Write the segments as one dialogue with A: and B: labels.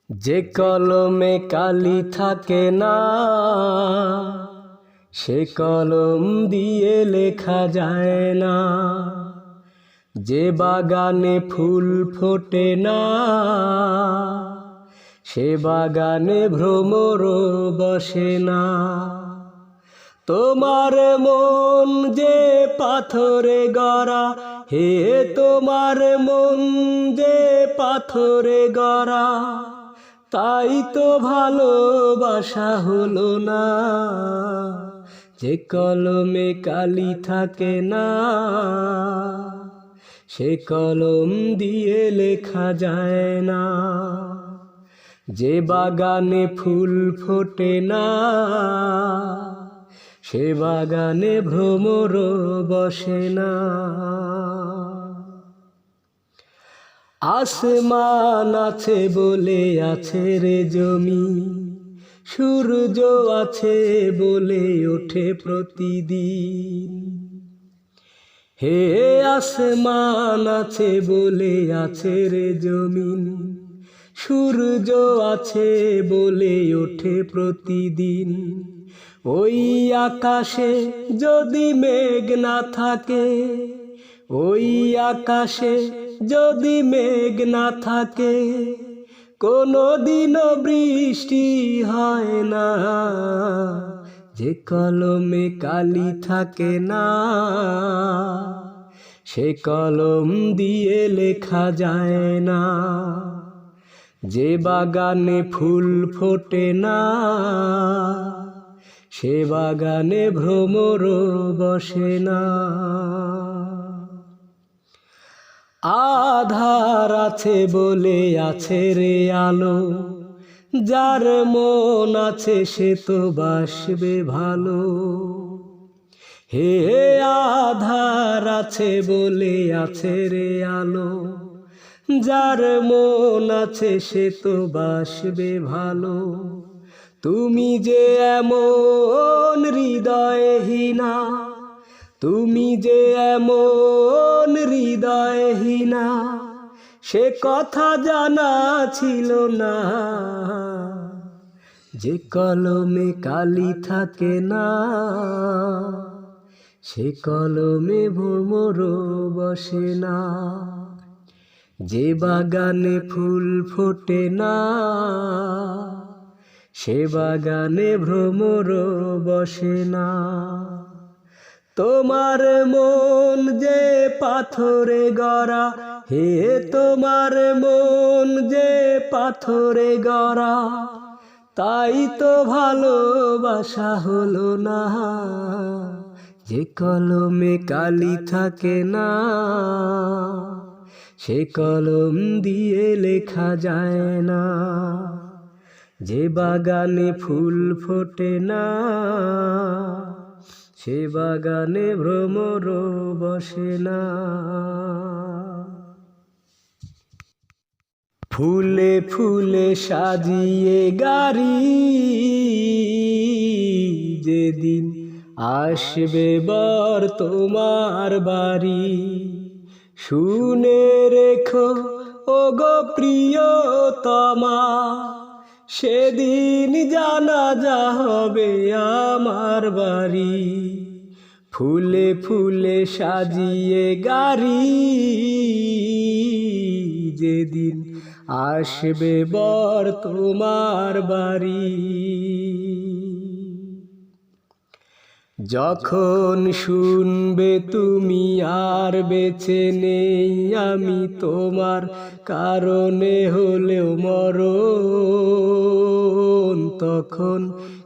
A: যে কলমে কালি থাকে না, সে কলম দিয়ে লেখা যায় না। যে বাগানে ফুল ফোটে না, সে বাগানে ভ্রমর বসে না। তোমার মন যে পাথরে গড়া, হে তোমার মন যে পাথরে গড়া, তাই তো ভালোবাসা হলো না। যে কলমে কালি থাকে না, সে কলম দিয়ে লেখা যায় না। যে বাগানে ফুল ফোটে না, সে বাগানে ভ্রমর বসে না। আসমান আছে বলে আছে রে জমি, সূর্য আছে বলে ওঠে প্রতিদিন। হে আসমান আছে বলে আছে রে জমিন, সূর্য আছে বলে ওঠে প্রতিদিন। ওই আকাশে যদি মেঘ না থাকে, ওই আকাশে যদি মেঘ না থাকে, কোনোদিনও বৃষ্টি হয় না। যে কলমে কালি থাকে না, সে কলম দিয়ে লেখা যায় না। যে বাগানে ফুল ফোটে না, সে বাগানে ভ্রমর বসে না। আধার আছে বলে আছে রে আলো, যার মন আছে সে তো বাসবে ভালো। হে আধার আছে বলে আছে রে আলো, যার মন আছে সে তো বাসবে ভালো। তুমি যে এমন হৃদয়হীনা, তুমি যে এমন হৃদয়হীনা, সে কথা জানা ছিল না। যে কলমে কালি থাকে না, সে কলমে ভ্রমর বসে না। যে বাগানে ফুল ফোটে না, সে বাগানে ভ্রমর বসে না। তোমার মন যে পাথরে গড়া, হে তোমার মন যে পাথরে গড়া, তাই তো ভালোবাসা হলো না। যে কলমে কালি থাকে না, সে কলম দিয়ে লেখা যায় না। যে বাগানে ফুল ফোটে না, সে বাগানে ভ্রমর বসে না। ফুলে ফুলে সাজিয়ে গাড়ি, যেদিন আসবে বর তোমার বাড়ি, শুনে রেখো ওগো প্রিয়তমা, সেদিন জানাজা হবে আমার বাড়ি। ফুলে ফুলে সাজিয়ে গাড়ি, যেদিন আসবে বর তোমার বাড়ি। যখন শুনবে তুমি আর বেঁচে নেই আমি, তোমার কারণে হলেও মরণ, তখন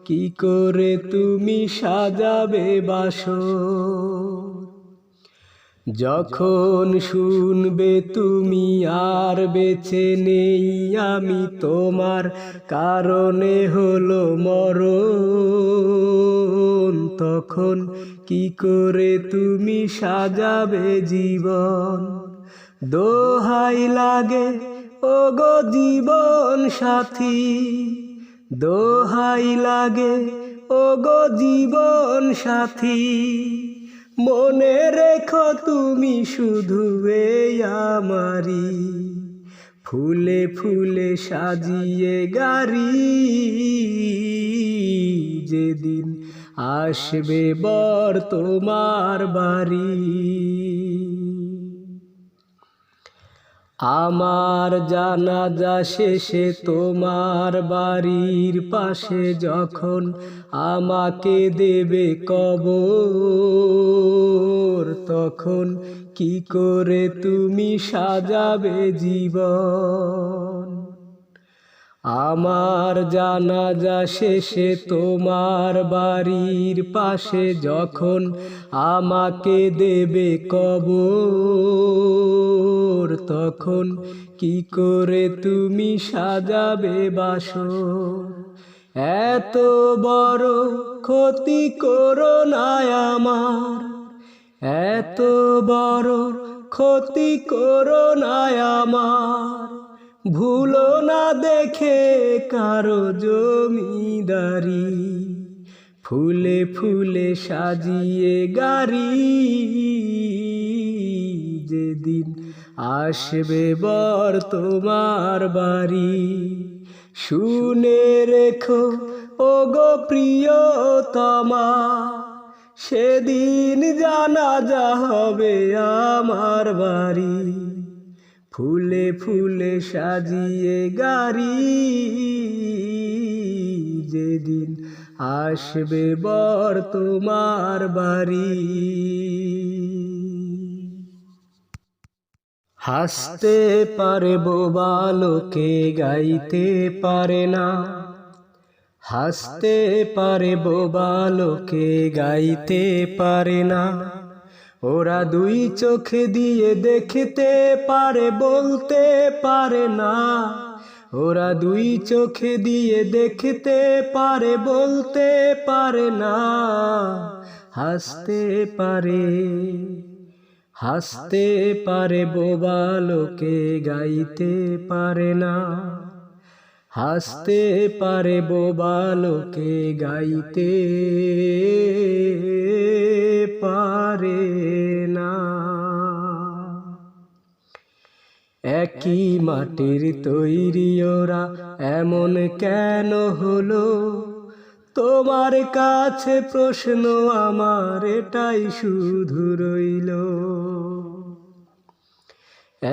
A: কি করে তুমি সাজাবে বাসর। যখন শুনবে তুমি আর বেঁচে নেই আমি, তোমার কারণে হলো মরণ, তখন কি করে তুমি সাজাবে জীবন। দোহাই লাগে ওগো জীবন সাথী, দোহাই লাগে ওগো জীবন সাথী, মনে রেখো তুমি শুধু এই আমারি। ফুলে ফুলে সাজিয়ে গাড়ি, যেদিন আসবে বর তোমার বাড়ি। আমার জানাজা শেষে তোমার বাড়ির পাশে যখন আমাকে দেবে কবর, তখন কি করে তুমি সাজাবে জীবন। আমার জানাজা শেষে তোমার বাড়ির পাশে যখন আমাকে দেবে কবর, তখন কি করে তুমি সাজাবে বাসর। এত বড় ক্ষতি করো না আমার, এত বড় ক্ষতি করো না আমার, ভুলো না দেখে কারো জমিদারি। ফুলে ফুলে সাজিয়ে গাড়ি, যেদিন আসবে বর তোমার বাড়ি। শুনে রেখো ওগো প্রিয়তমা, সেদিন জানাজা হবে আমার বাড়ি। ফুলে ফুলে সাজিয়ে গাড়ি, যেদিন আসবে বর তোমার বাড়ি। হাসতে পারে বোবা লোকে গাইতে পারে না, হাসতে পারে বোবা লোকে গাইতে পারে না। ওরা দুই চোখ দিয়ে দেখতে পারে বলতে পারে না, ওরা দুই চোখ দিয়ে দেখতে পারে বলতে পারে না। হাসতে পারে, হাসতে পারে বোবা লোকে গাইতে পারে না, হাসতে পারে বোবা লোকে গাইতে পারে না। একই মাটির তৈরি ওরা এমন কেন হলো, তোমার কাছে প্রশ্ন আমার এটাই শুধু রইল।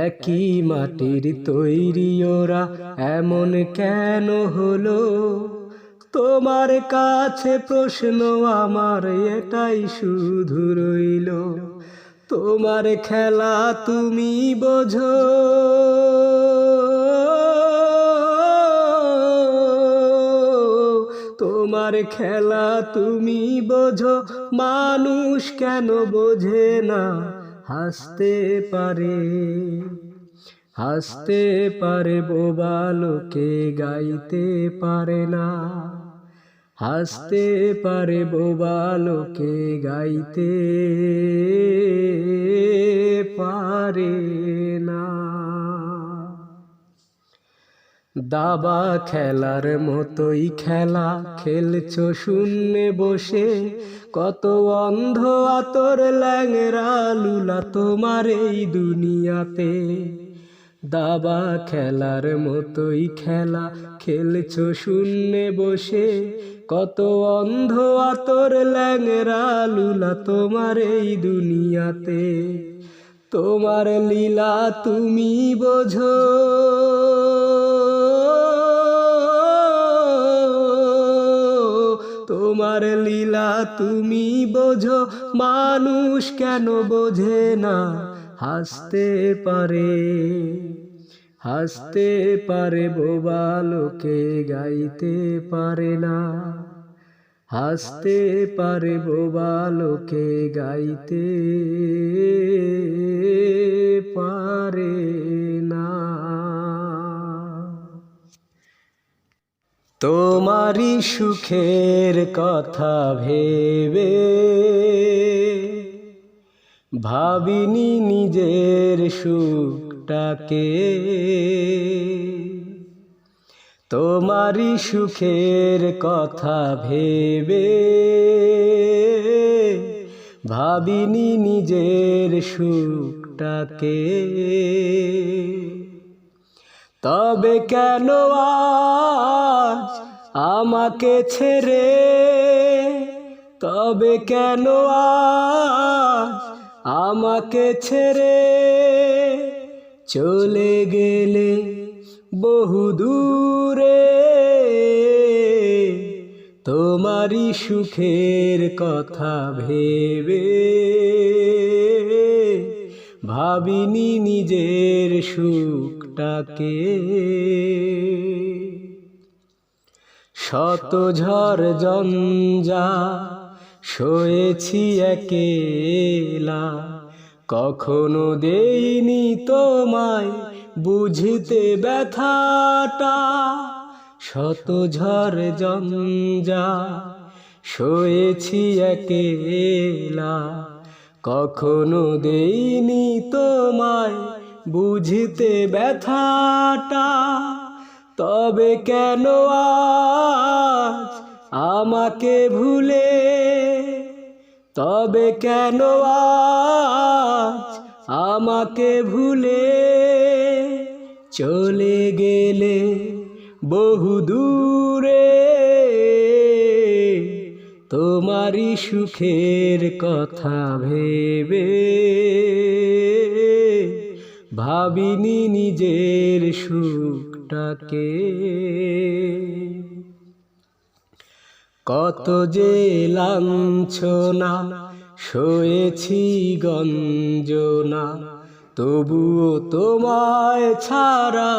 A: একই মাটির তৈরি ওরা এমন কেন হলো, তোমার কাছে প্রশ্ন আমার এটাই শুধু রইল। তোমার খেলা তুমি বোঝো, তোমার খেলা তুমি বোঝো, মানুষ কেন বোঝে না। হাসতে পারে, হাসতে পারে বোবা লোকে গাইতে পারে না, হাসতে পারে বোবা লোকে গাইতে পারে না। দাবা খেলার মতোই খেলা খেলছো শূন্যে বসে, কত অন্ধ আতর ল্যাংরা লুলা তোমার এই দুনিয়াতে। দাবা খেলার মতোই খেলা খেলছো শূন্যে বসে, কত অন্ধ আতর ল্যাংরা লুলা তোমার এই দুনিয়াতে। তোমার লীলা তুমি বোঝো, তোমার লীলা তুমি বোঝো, মানুষ কেন বোঝে না। হাসতে পারে, হাসতে পারে বোবা লোকে গাইতে পারে না, হাসতে পারে বোবা লোকে গাইতে পারে না। তোমারই সুখের কথা ভেবে ভাবিনি নিজের সুখটাকে, তোমারই সুখের কথা ভেবে ভাবিনি নিজের সুখটাকে। তবে কেন আজ আমাকে ছেড়ে, তবে কেন আজ আমাকে ছেড়ে চলে গেলে বহু দূরে। তোমারই সুখের কথা ভেবে ভাবিনি নিজের সুখটাকে। শত ঝড় ঝঞ্ঝা সয়েছি একেলা, কখনো দেইনি তোমায় বুঝতে ব্যথাটা। শত ঝড় ঝঞ্ঝা সয়েছি একেলা, কখনো দেইনি তোমায় বুঝতে ব্যথাটা। তবে কেন আজ আমাকে ভুলে, তবে কেন আজ আমাকে ভুলে চলে গেলে বহু দূরে। তোমারই সুখের কথা ভেবে ভাবিনি নিজের সুখটাকে। কত যে লাঞ্ছনা সয়েছি গঞ্জনা, তবুও তোমায় ছাড়া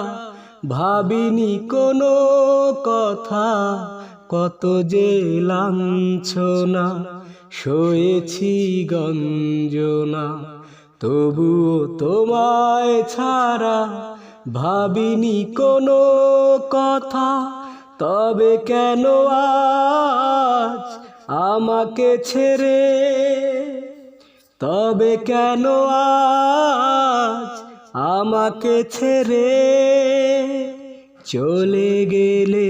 A: ভাবিনি কোনো কথা। কত যে লাঞ্ছনা সয়েছি গঞ্জনা, তবুও তোমায় ছাড়া ভাবিনি কোনো কথা। তবে কেন আজ আমাকে ছেড়ে, তবে কেন আজ আমাকে ছেড়ে চলে গেলে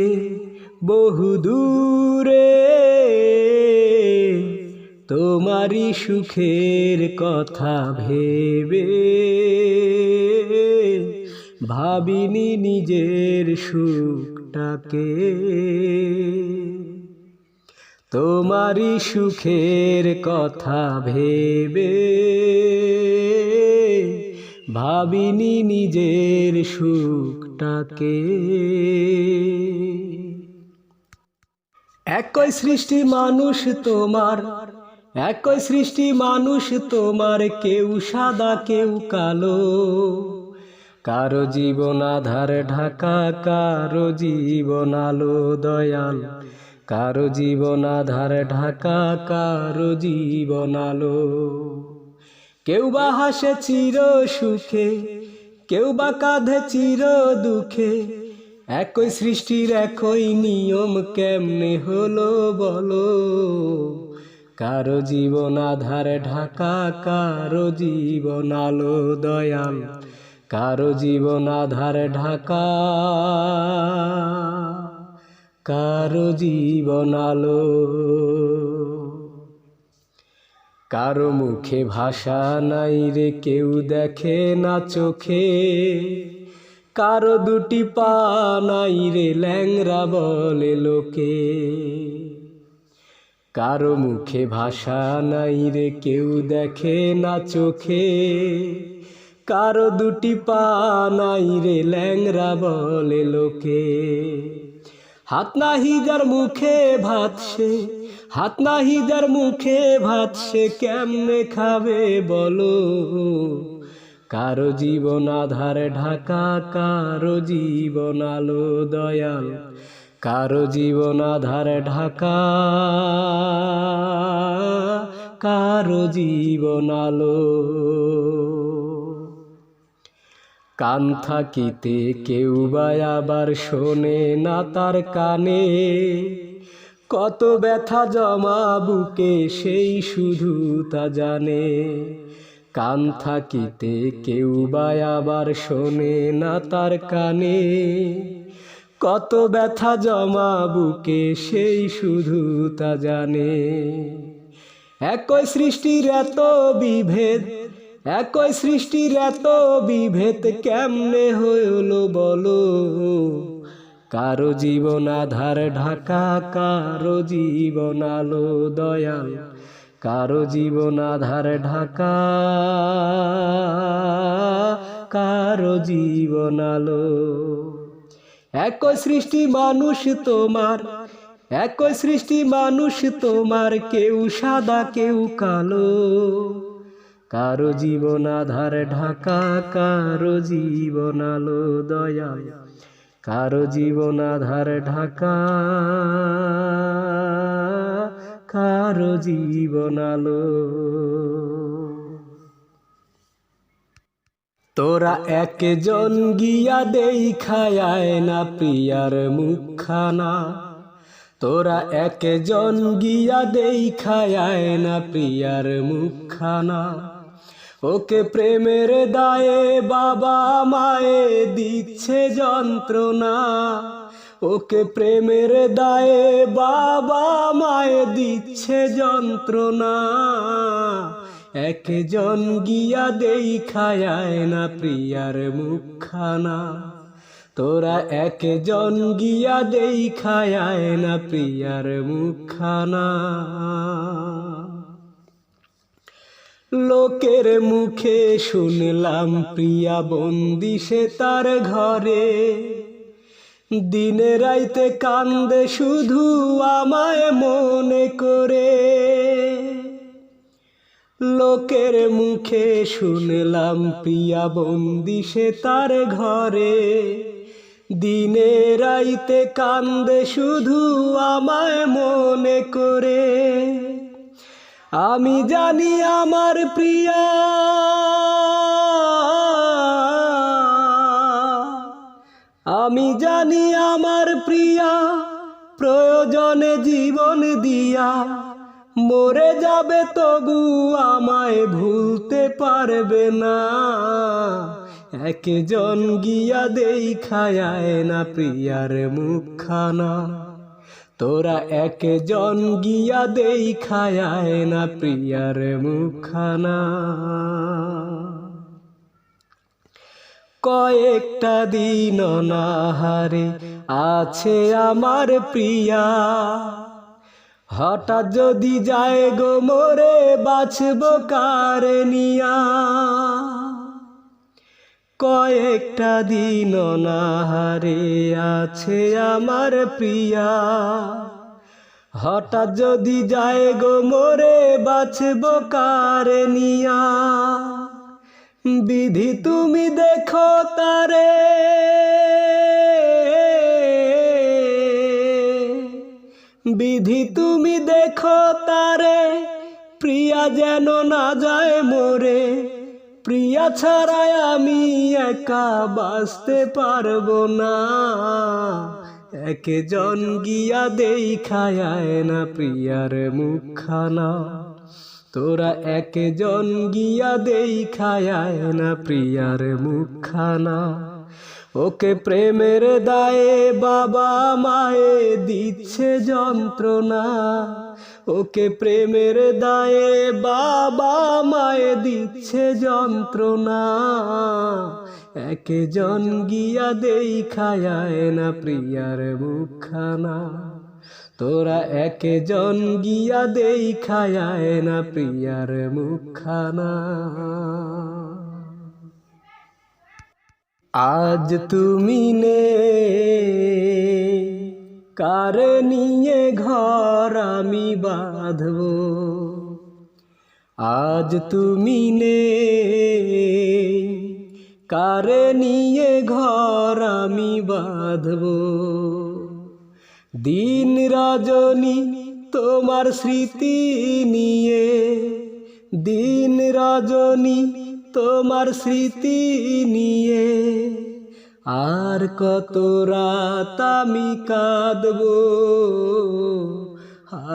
A: বহু দূরে। তোমারই সুখের কথা ভেবে ভাবিনি নিজের সুখটাকে। তোমারই সুখের কথা ভেবে ভাবিনি নিজের সুখটাকে। একই সৃষ্টি মানুষ তোমার, একই সৃষ্টি মানুষ তোমার, কেউ সাদা কেউ কালো। কারো জীবন আধার ঢাকা, কারো জীবন আলো দয়াল। কারো জীবন আধার ঢাকা, কারো জীবন আলো। কেউ বা হাসে চির সুখে, কেউ বা কাঁধে চির দুঃখে। একই সৃষ্টির একই নিয়ম কেমনে হলো বলো। কারো জীবন আধার ঢাকা, কারো জীবন আলো দয়াল। কারো জীবন আধার ঢাকা, কারো জীবন আলো। কারো মুখে ভাষা নাই রে, কেউ দেখে না চোখে। কারো দুটি পা নাই রে, ল্যাংরা বলে লোকে। কারো মুখে ভাষা নাই রে, কেউ দেখে না চোখে। কারো দুটি পা নাই রে, ল্যাংরা বলে লোকে। হাত নাহি যার মুখে ভাত সে, হাত নাহি যার মুখে ভাত সে কেমনে খাবে বলো। কারো জীবন আধার ঢাকা, কারো জীবন আলো দয়াল। কারো জীবন আধার ঢাকা, কারো জীবন আলো। কান থাকিতে কেউ বা আবার শোনে না তার কানে। কত ব্যথা জমা বুকে সেই শুধু তা জানে। কান থাকিতে কেউ বা আবার শোনে না তার কানে। কত ব্যথা জমা বুকে সেই শুধু তা জানে। একই সৃষ্টির এত বিভেদ, একই সৃষ্টির এত বিভেদ কেমনে হইলো বলো। কারো জীবন আধার ঢাকা, কারো জীবন আলো দয়াল, কারো জীবন আধার ঢাকা, কারো জীবন আলো। একই সৃষ্টি মানুষ তোমার, একই সৃষ্টি মানুষ তোমার, কেউ সাদা কেউ কালো। কারো জীবন আধার ঢাকা, কারো জীবন আলো দয়াল, কারো জীবন আধার ঢাকা, কারো জীবন আলো। তোরা একজন গিয়া দেখায় না প্রিয়ার মুখখানা, তোরা একজন গিয়া দেখায় না প্রিয়ার মুখখানা। ওকে প্রেমের দায়ে বাবা মায়ে দিচ্ছে যন্ত্রণা, ওকে প্রেমের দায়ে বাবা মায়ে দিচ্ছে যন্ত্রণা। একজন গিয়া দেখায় না প্রিয়ার মুখখানা, তোরা একজন গিয়া দেখায় না প্রিয়ার মুখখানা। লোকের মুখে শুনলাম প্রিয়া বন্দি সে তার ঘরে, দিনে রাইতে কান্দে শুধু আমায় মনে করে। লোকের মুখে শুনলাম প্রিয়া বন্দি সে তার ঘরে, দিনে রাইতে কান্দে শুধু আমায় মনে করে। আমি জানি আমার প্রিয়া, আমি জানি আমার প্রিয়া প্রয়োজনে জীবন দিয়া মরে যাবে, তবু আমায় ভুলতে পারবে না। একজন গিয়া দেখায় না প্রিয়ার মুখখানা, তোরা একজন গিয়া দেখায় না প্রিয়ার মুখখানা। কয়েকটা দিন অনাহারে আছে আমার প্রিয়া, হঠাৎ যদি যায় গো মোরে বাঁচব কার নিয়া। কয়েকটা দিন অনাহারে আছে আমার প্রিয়া, হঠাৎ যদি যায় গো মোরে বাঁচব কার নিয়া। বিধি তুমি দেখো তারে, বিধি তুমি দেখো তারে, প্রিয়া যেন না যায় মোরে। প্রিয়া ছাড়াই আমি একা বাঁচতে পারবো না। একজন গিয়া দেখায় না প্রিয়ার মুখখানা, তোরা একজন গিয়া দেখায় না প্রিয়ার মুখখানা। ওকে প্রেমের দায়ে বাবা মায়ে দিচ্ছে যন্ত্রণা, ওকে প্রেমের দায়ে বাবা মায়ে দিচ্ছে যন্ত্রণা। একজন গিয়া দেখায় না প্রিয়ার মুখখানা, তোরা একজন গিয়া দেখায় না প্রিয়ার মুখখানা। আজ তুমি নেই, কার নিয়ে ঘর আমি বাঁধব। আজ তুমি নেই, কার নিয়ে ঘর আমি বাঁধব। দিন রজনী তোমার স্মৃতি নিয়ে, দিন রজনী তোমার স্মৃতি নিয়ে, আর কত রাত আমি কাঁদব।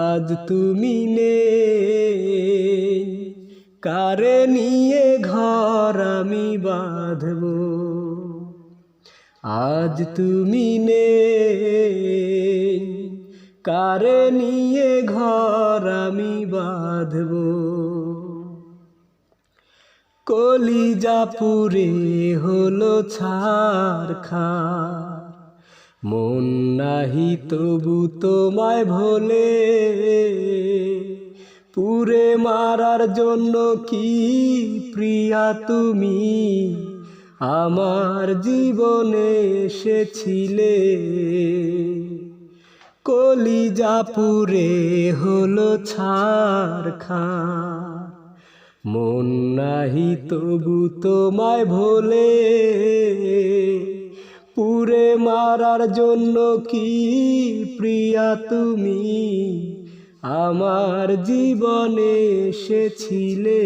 A: আজ তুমি নেই, কার নিয়ে ঘর আমি বাঁধব। আজ তুমি নেই, কার নিয়ে ঘর আমি বাঁধব। কলিজা পুরে হলো ছারখার, মন নাহি তবু তোমায় ভোলে, পুরে মারার জন্য কি প্রিয়া তুমি আমার জীবনে এসেছিলে। কলিজা পুরে হলো ছারখার, মন নাহি তবু তোমায় ভোলে, পুরে মারার জন্য কি প্রিয়া তুমি আমার জীবনে এসেছিলে।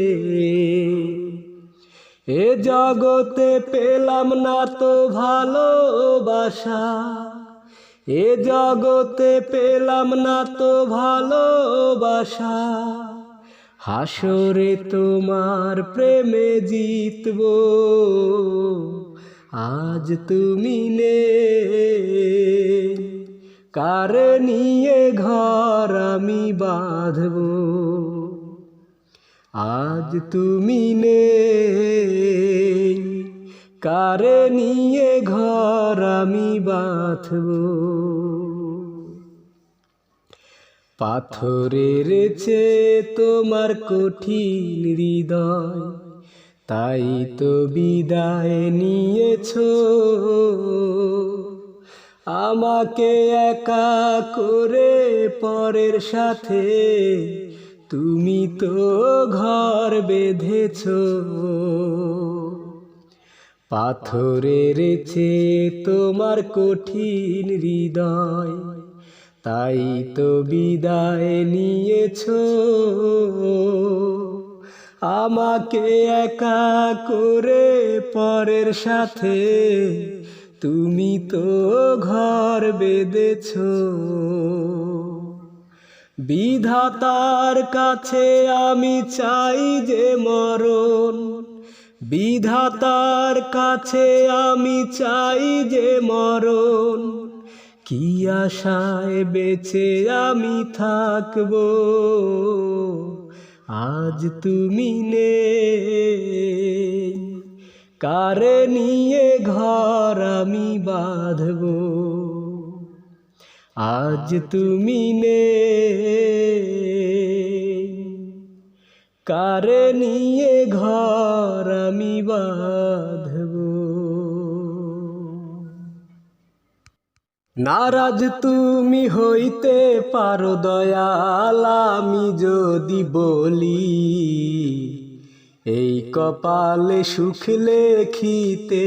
A: এ জগতে পেলাম না তো ভালোবাসা, এ জগতে পেলাম না তো ভালোবাসা, হাসরে তোমার প্রেমে জিতব, আজ তুমি নেই, কারে নিয়ে ঘর আমি বাঁধব, আজ তুমি নেই, কারে নিয়ে ঘর আমি বাঁধব। পাথরের চেয়ে তোমার কঠিন হৃদয়, তাই তো বিদায় নিয়েছো আমাকে একা করে পরের সাথে, তুমি তো ঘর বেঁধেছো। পাথরের চেয়ে তোমার কঠিন হৃদয়, তাই তো বিদায় নিয়েছো আমাকে একা করে পরের সাথে, তুমি তো ঘর বেঁধেছো। বিধাতার কাছে আমি চাই যে মরণ, বিধাতার কাছে আমি চাই যে মরণ, কি আশায় বেঁচে আমি থাকব, আজ তুমি নেই, কারে নিয়ে ঘর আমি বাঁধব, আজ তুমি নেই, কারে নিয়ে ঘর আমি বাঁধব। নারাজ তুমি হইতে পারো দয়াল, আমি যদি বলি এই কপালে সুখ লেখিতে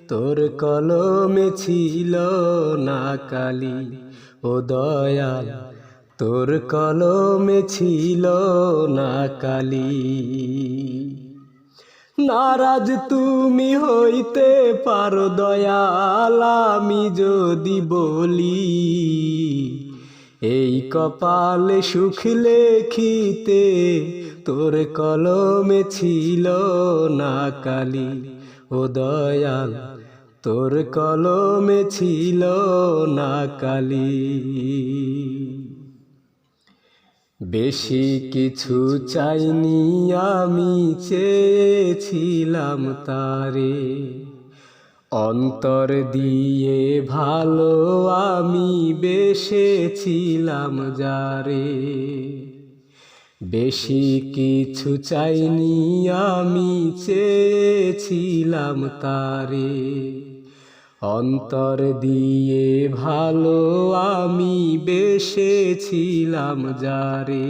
A: তোর কলমে ছিল না কালি, ও দয়াল তোর কলমে ছিল না কালি। নারাজ তুমি হইতে পারো দয়াল, আমি যদি বলি এই কপালে সুখ লেখিতে তোর কলমে ছিল না কালি, ও দয়াল তোর কলমে ছিল না কালি। বেশি কিছু চাইনি আমি, চেয়েছিলাম তারে, অন্তর দিয়ে ভালো আমি বেসেছিলাম যারে। বেশি কিছু চাইনি আমি, চেয়েছিলাম তারে, অন্তর দিয়ে ভালো আমি বেসেছিলাম যারে।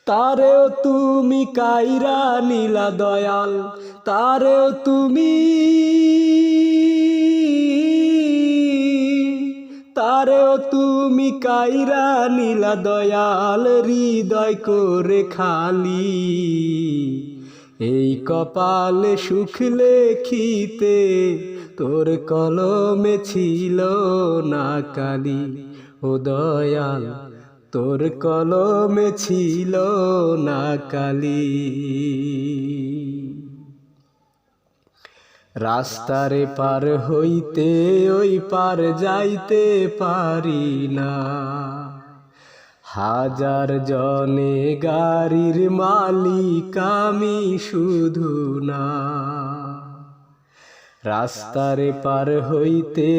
A: তারেও তুমি কাইরা নিলা দয়াল, তারেও তুমি, তারেও তুমি কাইরা নিলা দয়াল, হৃদয় করে খালি। এই কপালে সুখ লেখিতে তোর কলমে ছিল না কালি, ও দয়াল তোর কলমে ছিল না কালি। রাস্তারে পার হইতে ওই পার যাইতে পারি না, হাজার জনে গাড়ির মালিক আমি শুধু না, রাস্তার পার হইতে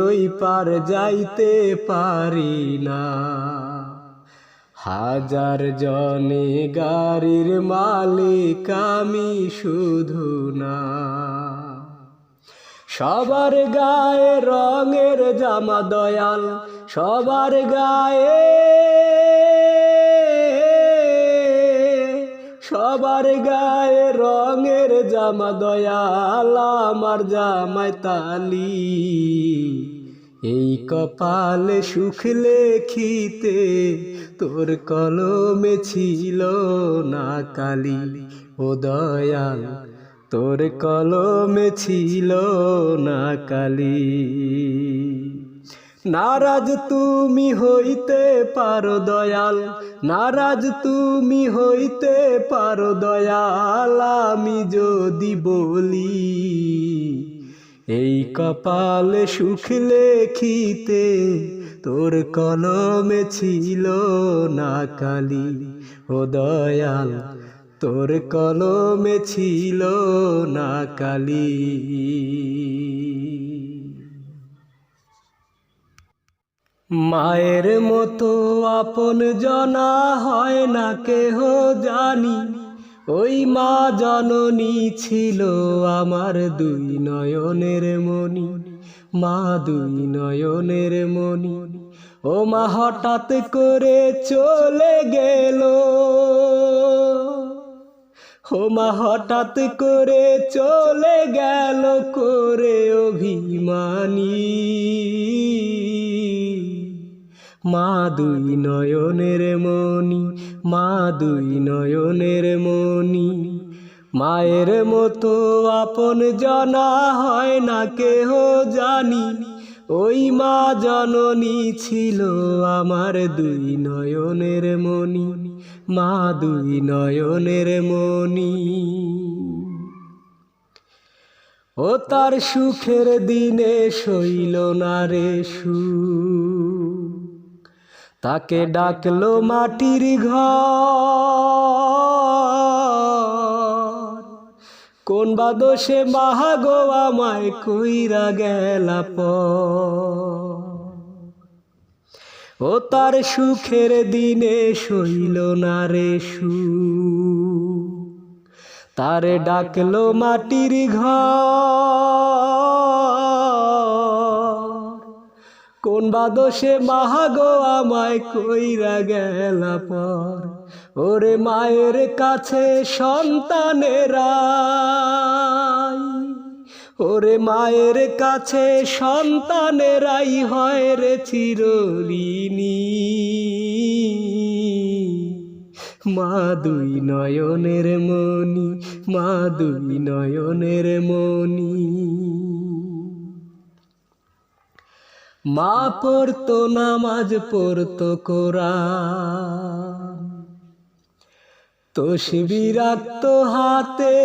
A: ওই পার যাইতে পারি না। হাজার জনে গাড়ির মালিক আমি শুধু না। সবার গায়ে রঙের জামা দয়াল, সবার গায়ে, সবার গায়ে রঙের জামা দয়াল, আমার জামায় তালি। এই কপালে সুখ লেখিতে তোর কলমে ছিল না কালি। ও দয়াল তোর কলমে ছিল না কালি। নারাজ তুমি হইতে পারো দয়াল, নারাজ তুমি হইতে পারো দয়াল, আমি যদি বলি এই কপালে সুখ লেখিতে তোর কলমে ছিল না কালি। ও দয়াল তোর কলমে ছিল না কালি। মায়ের মতো আপন জনা হয় না কেহ জানি, ওই মা জননী ছিল আমার দুই নয়নের মণি, মা দুই নয়নের মণি। ও মা হঠাৎ করে চলে গেল, ও মা হঠাৎ করে চলে গেল করে অভিমানী। মা দুই নয়নের মণি, মা দুই নয়নের মণি। মায়ের মতো আপন জনা হয় না কেহ জানি, ওই মা জননী ছিল আমার দুই নয়নের মণি, মা দুই নয়নের মণি। ও তার সুখের দিনে সইল না রে সুখ, তাকে ডাকলো মাটির ঘর। কোন বা দোষে মাহাগো আমায় কইরা গেলা পর। ও তার সুখের দিনে সইল না রে সুখ, তারে ডাকলো মাটির ঘর। কোন বা দোষে মাহাগো আমায় কইরা গেলা পর। ওরে মায়ের কাছে সন্তানেরাই, ওরে মায়ের কাছে সন্তানেরাই হয় রে চিরঋণী। মা দুই নয়নের মণি, মা দুই নয়নের মণি। মা পড়তো নামাজ পড়তো কোরআন, তসবিহ রাখতো হাতে।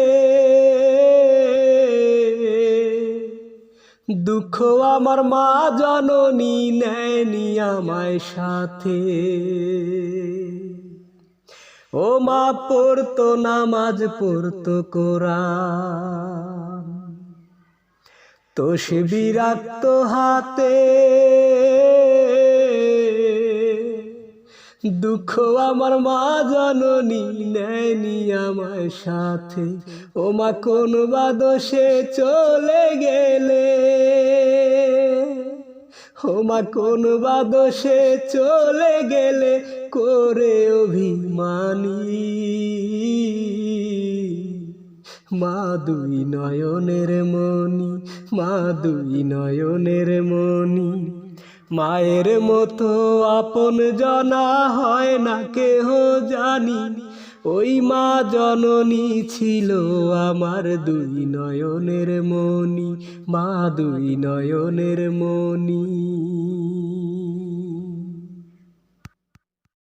A: দুঃখ আমার মা জননী নেয়নি আমায় সাথে। ও মা পড়তো নামাজ পড়তো কোরআন, তসবিহ রাখতো হাতে। দুঃখ আমার মা জননী নেয়নি আমায় সাথে। ও মা কোন বা দোষে চলে গেলে, ও মা কোন বা দোষে চলে গেলে করে অভিমানী। মা দুই নয়নের মণি, মা দুই নয়নের মণি। মায়ের মতো আপন জনা হয় না কেহ জানি, ওই মা জননী ছিল আমার দুই নয়নের মণি, মা দুই নয়নের মণি।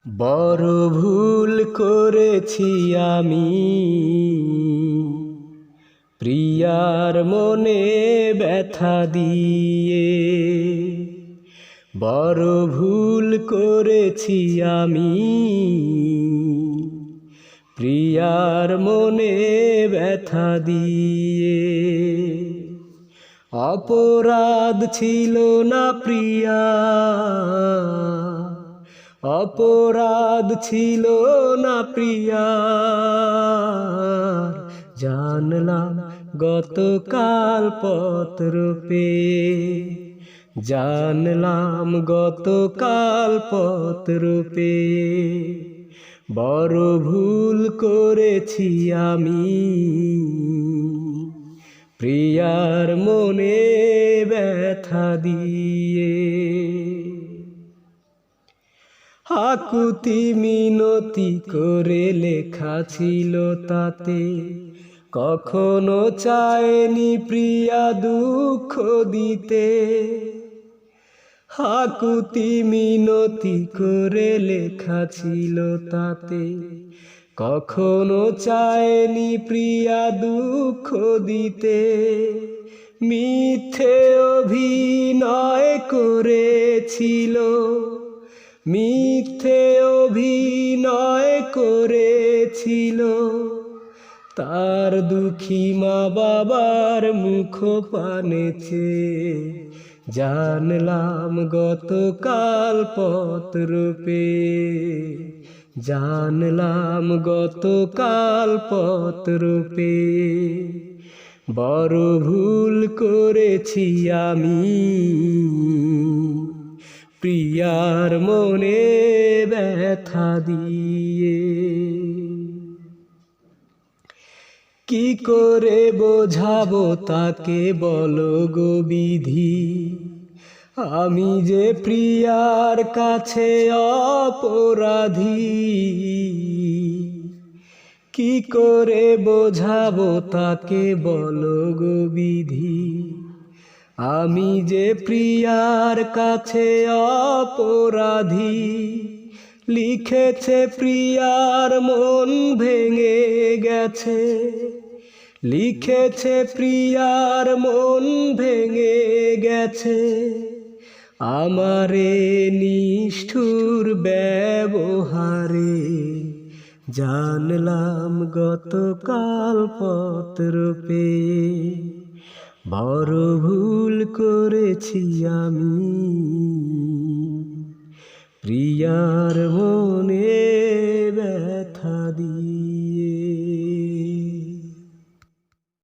A: বড় ভুল করেছি আমি প্রিয়ার মনে ব্যথা দিয়ে, বড় ভুল করেছি আমি, প্রিয়ার মনে ব্যথা দিয়ে। অপরাধ ছিল না প্রিয়া, অপরাধ ছিল না প্রিয়া, জানলাম গতকাল পত্র পেয়ে, জানলাম গতকাল পত্র পেয়ে। বড় ভুল করেছি আমি, প্রিয়ার মনে ব্যথা দিয়ে। আকুতি মিনতি করে লেখা ছিল তাতে, কখনো চায়নি প্রিয়া দুঃখ দিতে। আকুতি মিনতি করে লেখা ছিল তাতে, কখনো চায়নি প্রিয়া দুঃখ দিতে। মিথ্যে অভিনয় করেছিল, মিথ্যে অভিনয় করেছিল, তার দুঃখী মা বাবার মুখ পানে চেয়ে। জানলাম গতকাল পত্র পেয়ে, জানলাম গতকাল পত্র পেয়ে। বড় ভুল করেছি আমি, প্রিয়ার মনে ব্যথা দিয়ে। কি করে বোঝাবো তাকে বলো গো বিধি, আমি যে প্রিয়ার কাছে অপরাধী। কি করে বোঝাবো তাকে বলো গো বিধি, আমি যে প্রিয়ার কাছে অপরাধী। লিখেছে প্রিয়ার মন ভেঙে গেছে, লিখেছে প্রিয়ার মন ভেঙে গেছে। আমারে নিষ্ঠুর ব্যবহারে, জানলাম গতকাল পত্র পেয়ে। বড় ভুল করেছি আমি, প্রিয়ার মনে